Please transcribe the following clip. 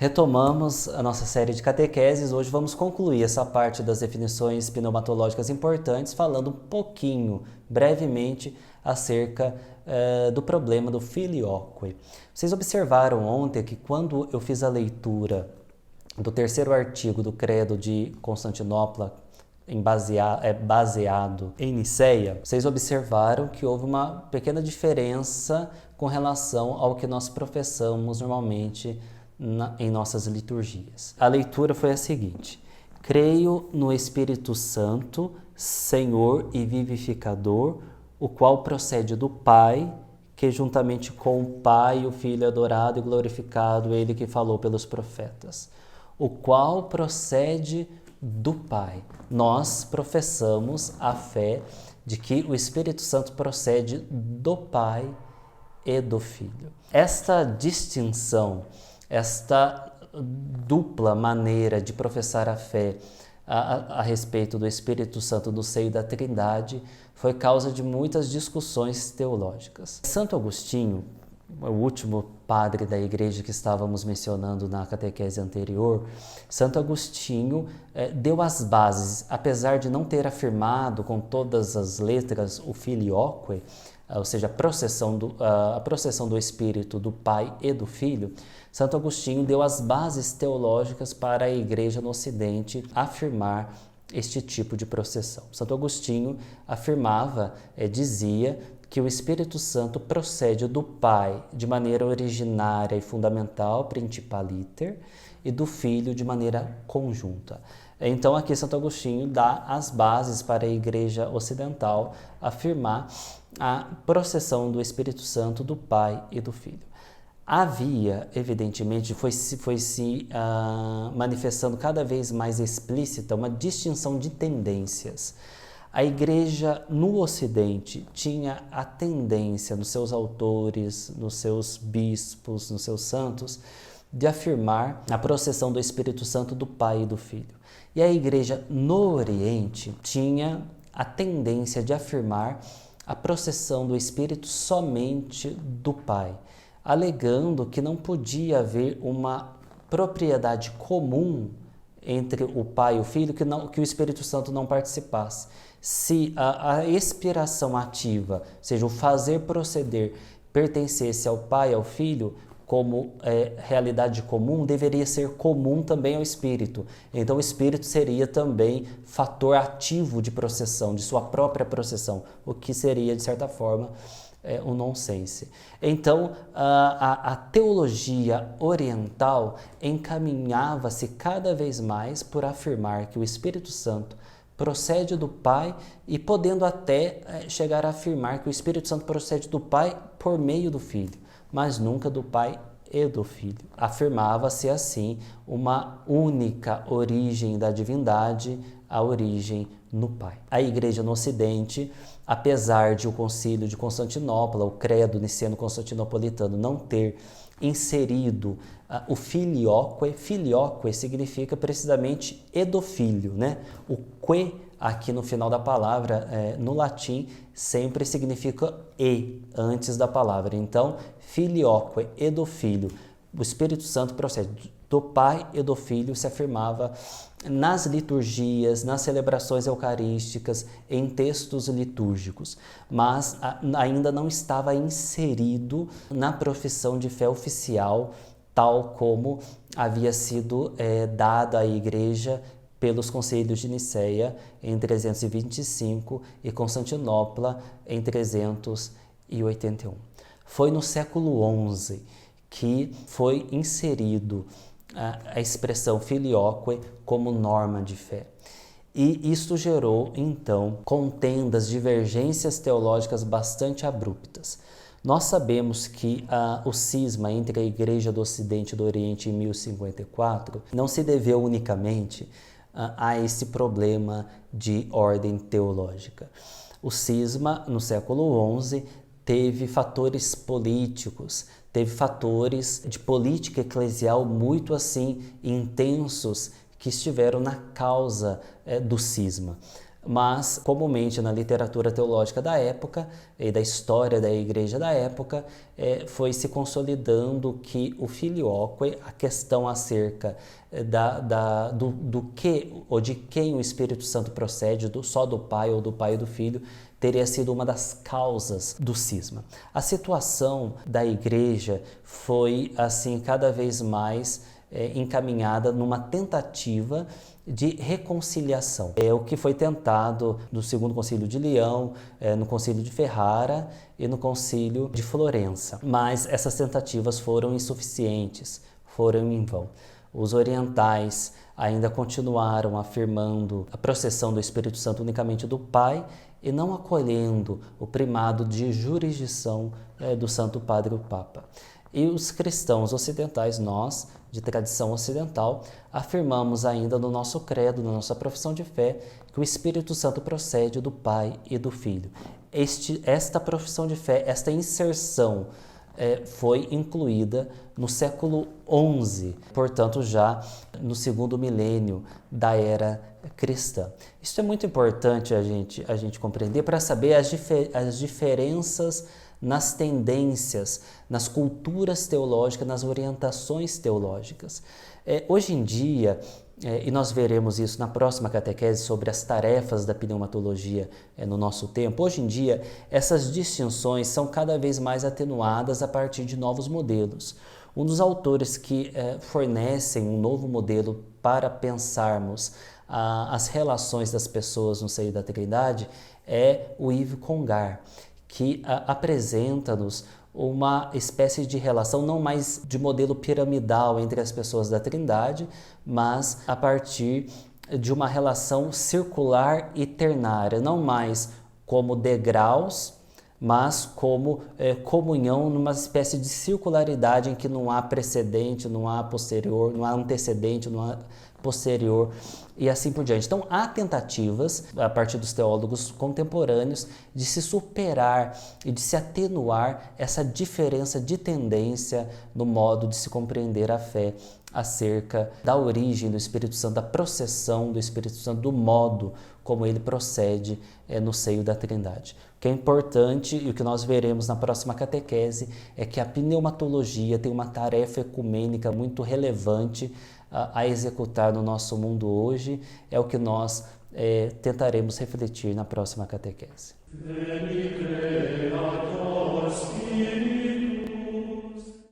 Retomamos a nossa série de catequeses. Hoje vamos concluir essa parte das definições pneumatológicas importantes, falando um pouquinho, brevemente, acerca do problema do filioque. Vocês observaram ontem que quando eu fiz a leitura do terceiro artigo do Credo de Constantinopla, baseado em Niceia, vocês observaram que houve uma pequena diferença com relação ao que nós professamos normalmente em nossas liturgias. A leitura foi a seguinte: creio no Espírito Santo, Senhor e vivificador, o qual procede do Pai, que juntamente com o Pai, o Filho é adorado e glorificado, ele que falou pelos profetas. O qual procede do Pai. Nós professamos a fé de que o Espírito Santo procede do Pai e do Filho. Esta distinção, esta dupla maneira de professar a fé a respeito do Espírito Santo no seio da Trindade foi causa de muitas discussões teológicas. Santo Agostinho, o último padre da igreja que estávamos mencionando na catequese anterior, Santo Agostinho deu as bases, apesar de não ter afirmado com todas as letras o filioque, ou seja, a processão do Espírito do Pai e do Filho. Santo Agostinho deu as bases teológicas para a igreja no Ocidente afirmar este tipo de processão. Santo Agostinho afirmava, dizia, que o Espírito Santo procede do Pai de maneira originária e fundamental, principaliter, e do Filho de maneira conjunta. Então aqui Santo Agostinho dá as bases para a Igreja Ocidental afirmar a processão do Espírito Santo do Pai e do Filho. Havia, evidentemente, foi se manifestando cada vez mais explícita uma distinção de tendências. A Igreja no Ocidente tinha a tendência, nos seus autores, nos seus bispos, nos seus santos, de afirmar a processão do Espírito Santo do Pai e do Filho. E a Igreja no Oriente tinha a tendência de afirmar a processão do Espírito somente do Pai, alegando que não podia haver uma propriedade comum entre o Pai e o Filho, que o Espírito Santo não participasse. Se a expiração ativa, ou seja, o fazer proceder, pertencesse ao Pai e ao Filho, como realidade comum, deveria ser comum também ao Espírito. Então o Espírito seria também fator ativo de processão, de sua própria processão, o que seria, de certa forma, um nonsense. Então, a teologia oriental encaminhava-se cada vez mais por afirmar que o Espírito Santo procede do Pai e podendo até chegar a afirmar que o Espírito Santo procede do Pai por meio do Filho, mas nunca do Pai e do Filho. Afirmava-se assim uma única origem da divindade, a origem no Pai. A Igreja no Ocidente, apesar de o Concílio de Constantinopla, o Credo Niceno-Constantinopolitano, não ter inserido o filioque significa precisamente e do Filho, né? O que aqui no final da palavra, no latim, sempre significa e, antes da palavra. Então, filioque e do Filho. O Espírito Santo procede do Pai e do Filho, se afirmava nas liturgias, nas celebrações eucarísticas, em textos litúrgicos, mas ainda não estava inserido na profissão de fé oficial, tal como havia sido dada à Igreja pelos concílios de Niceia em 325 e Constantinopla em 381. Foi no século XI que foi inserido a expressão filioque como norma de fé. E isto gerou, então, contendas, divergências teológicas bastante abruptas. Nós sabemos que o cisma entre a Igreja do Ocidente e do Oriente em 1054 não se deveu unicamente a esse problema de ordem teológica. O cisma, no século XI, teve fatores políticos, teve fatores de política eclesial muito assim intensos que estiveram na causa do cisma. mas comumente na literatura teológica da época e da história da igreja da época, foi se consolidando que o filioque, a questão acerca do que ou de quem o Espírito Santo procede, só do Pai ou do Pai e do Filho, teria sido uma das causas do cisma. A situação da igreja foi assim cada vez mais encaminhada numa tentativa de reconciliação. É o que foi tentado no Segundo Concílio de Leão, no Concílio de Ferrara e no Concílio de Florença. Mas essas tentativas foram insuficientes, foram em vão. Os orientais ainda continuaram afirmando a processão do Espírito Santo unicamente do Pai e não acolhendo o primado de jurisdição do Santo Padre, o Papa. E os cristãos ocidentais, nós, de tradição ocidental, afirmamos ainda no nosso credo, na nossa profissão de fé, que o Espírito Santo procede do Pai e do Filho. Esta profissão de fé, esta inserção foi incluída no século XI, portanto já no segundo milênio da era cristã. Isso é muito importante a gente compreender para saber as diferenças nas tendências, nas culturas teológicas, nas orientações teológicas. Hoje em dia, e nós veremos isso na próxima catequese sobre as tarefas da pneumatologia no nosso tempo, hoje em dia essas distinções são cada vez mais atenuadas a partir de novos modelos. Um dos autores que fornecem um novo modelo para pensarmos as relações das pessoas no seio da Trindade é o Yves Congar, que apresenta-nos uma espécie de relação não mais de modelo piramidal entre as pessoas da Trindade, mas a partir de uma relação circular e ternária, não mais como degraus, mas como comunhão numa espécie de circularidade em que não há precedente, não há posterior, não há antecedente, não há posterior e assim por diante. Então, há tentativas, a partir dos teólogos contemporâneos, de se superar e de se atenuar essa diferença de tendência no modo de se compreender a fé acerca da origem do Espírito Santo, da processão do Espírito Santo, do modo como ele procede no seio da Trindade. O que é importante e o que nós veremos na próxima catequese é que a pneumatologia tem uma tarefa ecumênica muito relevante a executar no nosso mundo hoje, é o que nós tentaremos refletir na próxima catequese.